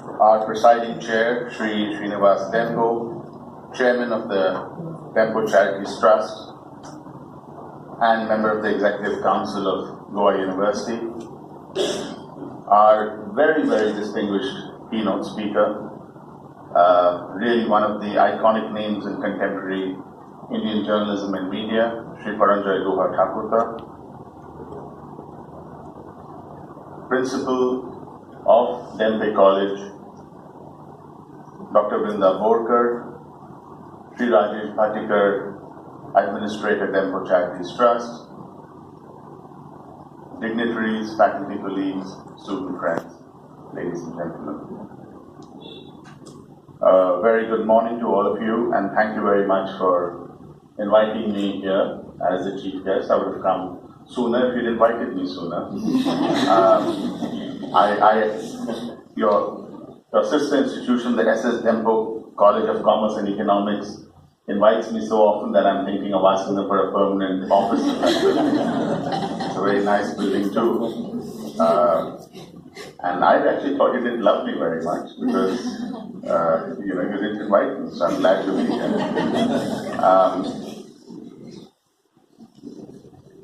Our presiding chair, Shri Srinivas Dhempe, chairman of the Dhempe Charities Trust, and member of the Executive Council of Goa University, our very, very distinguished keynote speaker, really one of the iconic names in contemporary Indian journalism and media, Shri Paranjoy Guha Thakurta, principal of Dhempe College, Dr. Vrinda Borkar, Shri Rajesh Bhattikar, Administrator, Dhempe Charities Trust, dignitaries, faculty colleagues, student friends, ladies and gentlemen. Very good morning to all of you, and thank you very much for inviting me here as a chief guest. I would have come sooner if you'd invited me sooner. Your sister institution, the SS Dhempe College of Commerce and Economics, invites me so often that I'm thinking of asking them for a permanent office. It's a very nice building too. And I actually thought you didn't love me very much because you didn't invite me, so I'm glad to be here.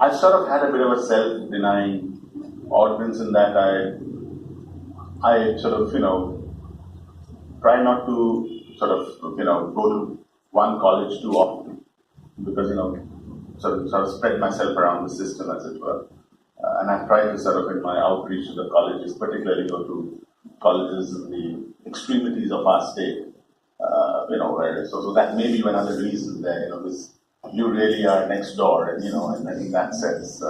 I sort of had a bit of a self-denying ordinance in that I sort of, try not to sort of, go to one college too often because, sort of spread myself around the system, as it were. And I've tried to sort of, in my outreach to the colleges, particularly go to colleges in the extremities of our state, so that may be one of the reasons there, you really are next door, and in that sense,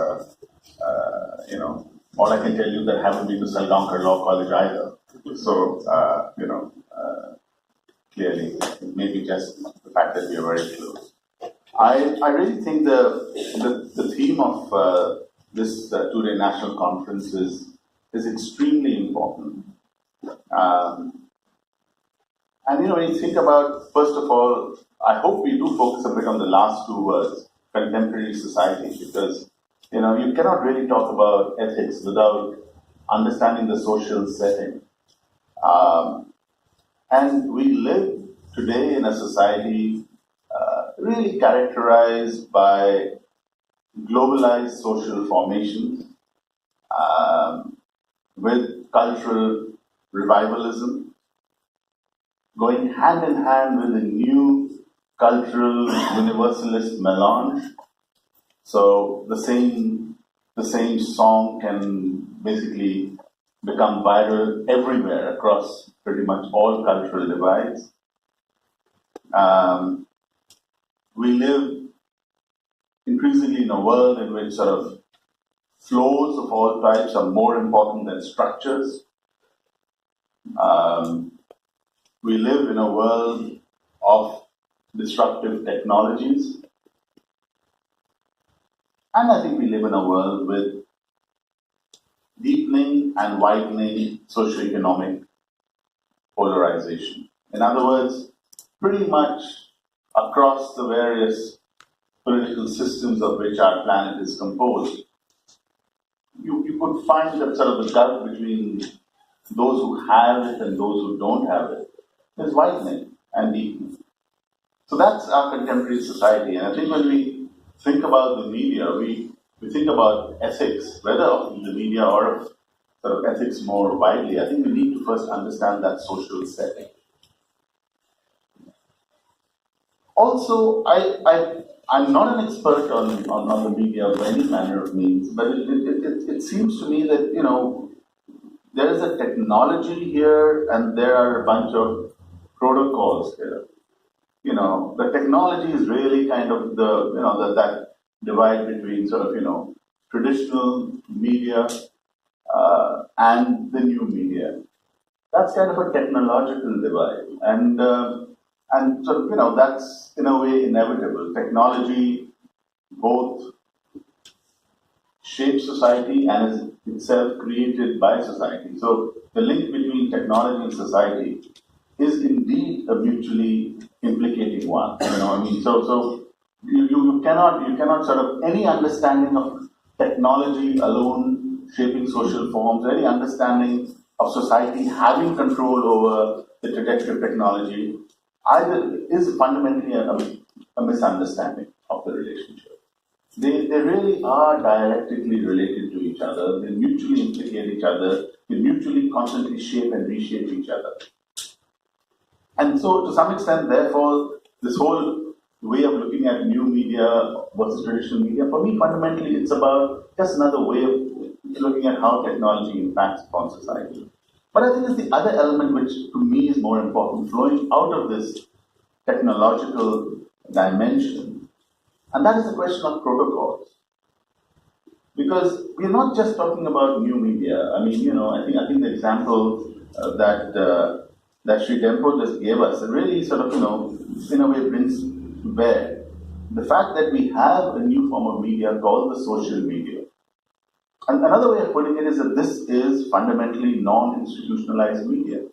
all I can tell you that I haven't been to Salgaonkar Law College either. So, clearly, it may be just the fact that we are very close. I really think the theme of this two-day national conference is extremely important. And when you think about, first of all, I hope we do focus a bit on the last two words, contemporary society, because you cannot really talk about ethics without understanding the social setting. And we live today in a society really characterized by globalized social formations with cultural revivalism, going hand in hand with a new cultural universalist melange. So the same song can basically become viral everywhere across pretty much all cultural divides. We live increasingly in a world in which sort of flows of all types are more important than structures. We live in a world of disruptive technologies. And I think we live in a world with deepening and widening socioeconomic polarization. In other words, pretty much across the various political systems of which our planet is composed, you could find that sort of the gulf between those who have it and those who don't have it is widening and deepening. So that's our contemporary society. And I think when we think about the media, we think about ethics, whether of the media or of sort of ethics more widely. I think we need to first understand that social setting. Also, I'm not an expert on the media by any manner of means, but it seems to me that, there is a technology here and there are a bunch of protocols here. The technology is really kind of that divide between sort of, traditional media and the new media. That's kind of a technological divide. And so, that's in a way inevitable. Technology both shapes society and is itself created by society. So the link between technology and society is indeed a mutually implicating one. So you cannot sort of, any understanding of technology alone shaping social forms, any understanding of society having control over the trajectory of technology either is fundamentally a misunderstanding of the relationship. They really are dialectically related to each other. They mutually implicate each other. They mutually constantly shape and reshape each other. And so, to some extent, therefore, this whole way of looking at new media versus traditional media, for me, fundamentally, it's about just another way of looking at how technology impacts upon society. But I think there's the other element which, to me, is more important, flowing out of this technological dimension, and that is the question of protocols. Because we're not just talking about new media. I mean, I think the example that Sri Dhempe just gave us, it really sort of, in a way brings to bear the fact that we have a new form of media called the social media. And another way of putting it is that this is fundamentally non-institutionalized media.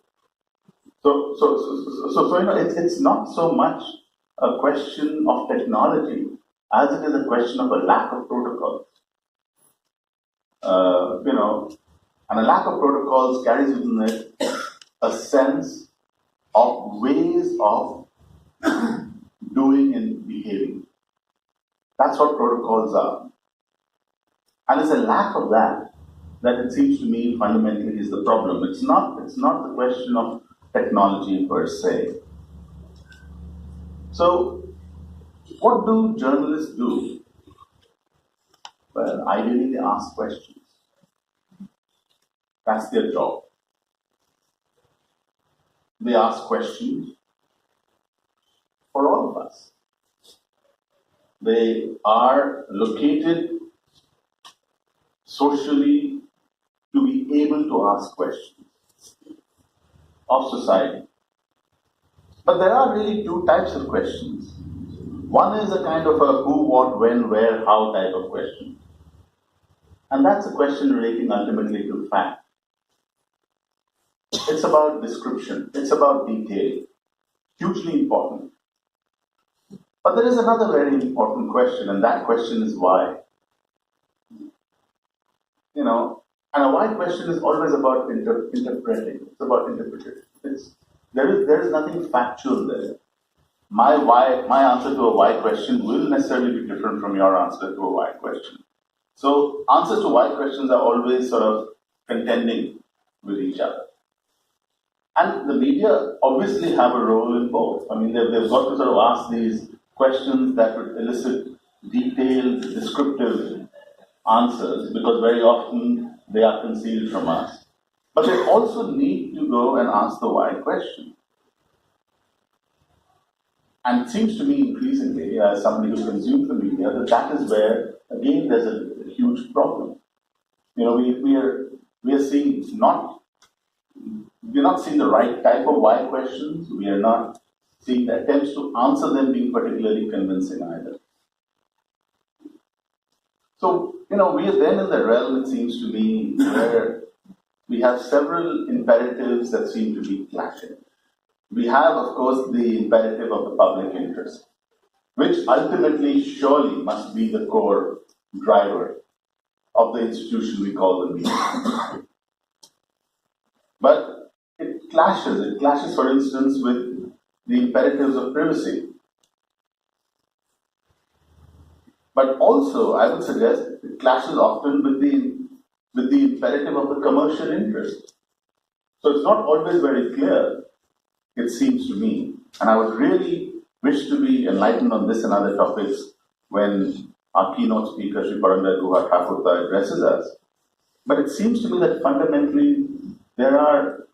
So it's not so much a question of technology as it is a question of a lack of protocols. And a lack of protocols carries within it a sense of ways of doing and behaving. That's what protocols are. And it's a lack of that it seems to me fundamentally is the problem. It's not the question of technology per se. So, what do journalists do? Well, ideally they ask questions. That's their job. They ask questions for all of us. They are located socially to be able to ask questions of society. But there are really two types of questions. One is a kind of a who, what, when, where, how type of question. And that's a question relating ultimately to fact. It's about description. It's about detail. Hugely important. But there is another very important question, and that question is why. And a why question is always about interpreting. It's about interpretation. There is nothing factual there. My answer to a why question will necessarily be different from your answer to a why question. So answers to why questions are always sort of contending with each other. And the media obviously have a role in both. I mean, they've got to sort of ask these questions that would elicit detailed, descriptive answers, because very often they are concealed from us. But they also need to go and ask the why question. And it seems to me increasingly, as somebody who consumes the media, that is where, again, there's a huge problem. We are seeing we're not seeing the right type of why questions. We are not seeing the attempts to answer them being particularly convincing either. So, we are then in the realm, it seems to me, where we have several imperatives that seem to be clashing. We have, of course, the imperative of the public interest, which ultimately surely must be the core driver of the institution we call the media. But it clashes. It clashes, for instance, with the imperatives of privacy. But also, I would suggest, it clashes often with the imperative of the commercial interest. So it's not always very clear, it seems to me. And I would really wish to be enlightened on this and other topics when our keynote speaker, Sri Paranda Guha Thakurta, addresses us. But it seems to me that fundamentally there are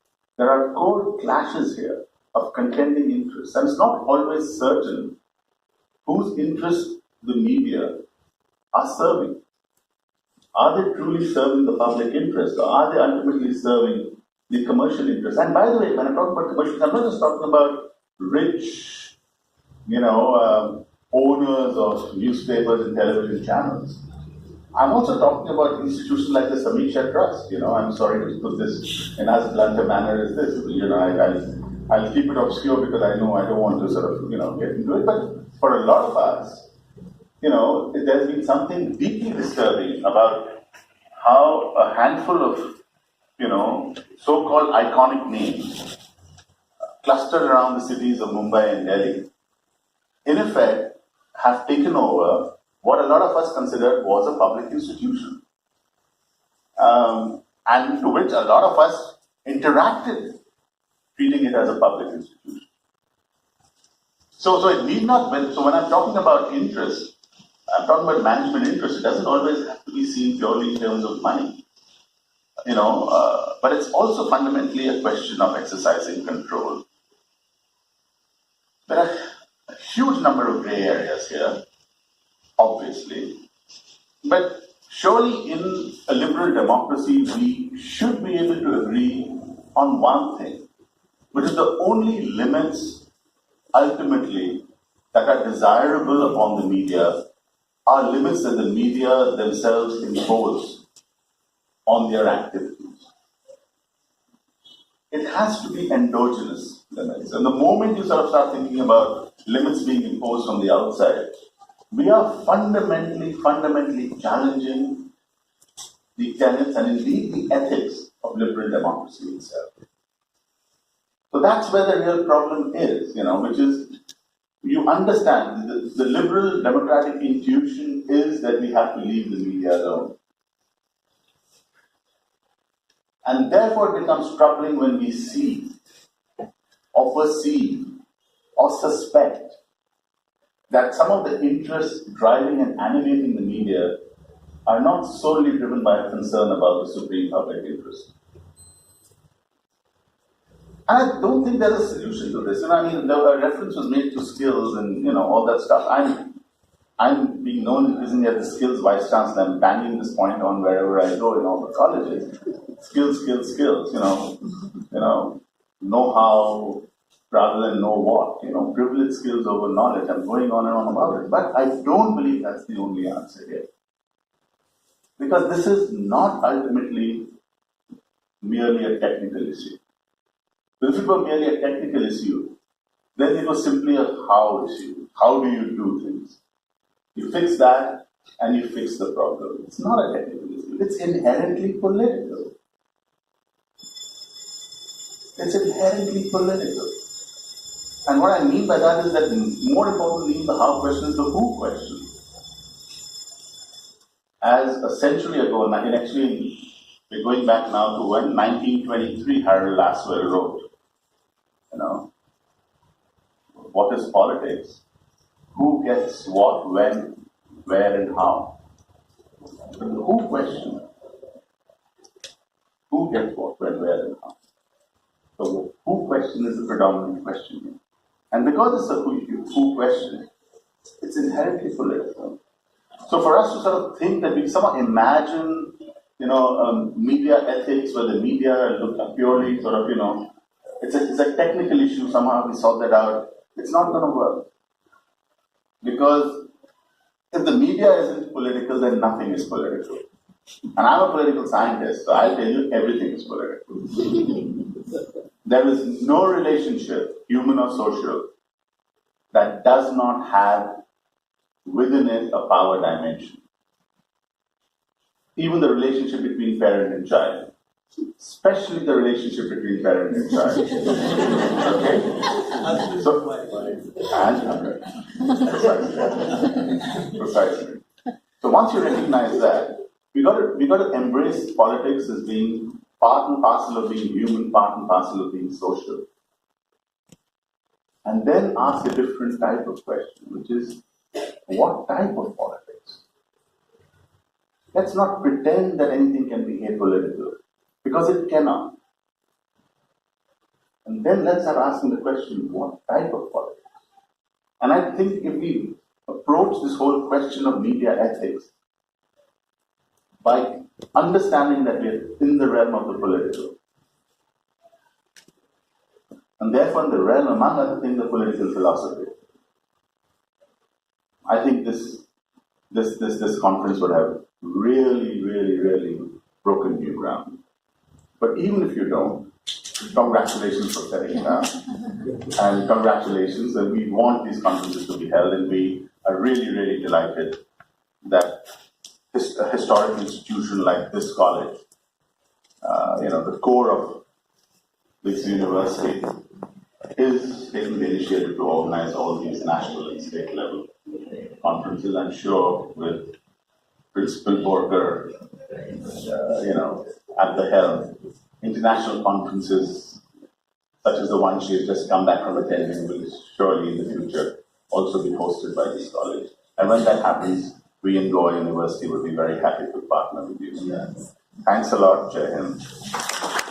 core clashes here of contending interests. And it's not always certain whose interests the media are serving. Are they truly serving the public interest, or are they ultimately serving the commercial interest? And by the way, when I talk about commercial, I'm not just talking about rich, owners of newspapers and television channels. I'm also talking about institutions like the Samiksha Trust. I'm sorry to put this in as blunt a manner as this. I'll keep it obscure because I know I don't want to sort of, get into it. But for a lot of us, there's been something deeply disturbing about how a handful of so-called iconic names clustered around the cities of Mumbai and Delhi, in effect, have taken over what a lot of us considered was a public institution, and to which a lot of us interacted, treating it as a public institution. So it need not. So when I'm talking about interest, I'm talking about management interest. It doesn't always have to be seen purely in terms of money, but it's also fundamentally a question of exercising control. There are a huge number of gray areas here, obviously, but surely in a liberal democracy, we should be able to agree on one thing, which is the only limits ultimately that are desirable upon the media are limits that the media themselves impose on their activities. It has to be endogenous limits. And the moment you sort of start thinking about limits being imposed from the outside, we are fundamentally challenging the tenets and indeed the ethics of liberal democracy itself. So that's where the real problem is, which is you understand the liberal democratic intuition is that we have to leave the media alone. And therefore it becomes troubling when we see or perceive or suspect that some of the interests driving and animating the media are not solely driven by a concern about the supreme public interest. And I don't think there's a solution to this. The reference was made to skills and all that stuff. I'm being known increasingly as the skills vice chancellor. I'm banging this point on wherever I go in all the colleges. Skills. Know how rather than know what. Privilege skills over knowledge. I'm going on and on about it. But I don't believe that's the only answer here. Because this is not ultimately merely a technical issue. If it were merely a technical issue, then it was simply a how issue. How do you do things? You fix that and you fix the problem. It's not a technical issue. It's inherently political. It's inherently political. And what I mean by that is that more importantly than the how question is the who question. As a century ago, and actually we're going back now to when 1923 Harold Laswell wrote, what is politics? Who gets what, when, where, and how? The who question. Who gets what, when, where, and how? So the who question is the predominant question here. And because it's a who question, it's inherently political. So for us to sort of think that we somehow imagine, media ethics where the media look purely sort of, it's a technical issue, somehow we sort that out. It's not going to work. Because if the media isn't political, then nothing is political. And I'm a political scientist, so I'll tell you everything is political. There is no relationship, human or social, that does not have within it a power dimension. Even the relationship between parent and child. Especially the relationship between parent and child. Okay? So, precisely. So once you recognize that, we got to embrace politics as being part and parcel of being human, part and parcel of being social. And then ask a different type of question, which is, what type of politics? Let's not pretend that anything can be apolitical, because it cannot. And then let's start asking the question, what type of politics? And I think if we approach this whole question of media ethics by understanding that we're in the realm of the political, and therefore in the realm, among other things, the political philosophy, I think this conference would have really broken new ground. But even if you don't, congratulations for setting it up. And congratulations, and we want these conferences to be held, and we are really delighted that a historic institution like this college the core of this university is taking the initiative to organize all these national and state level conferences. I'm sure with Principal Borger, at the helm, international conferences such as the one she has just come back from attending will surely in the future also be hosted by this college. And when that happens, we in Goa University will be very happy to partner with you in that. Thanks a lot, Jai Hind.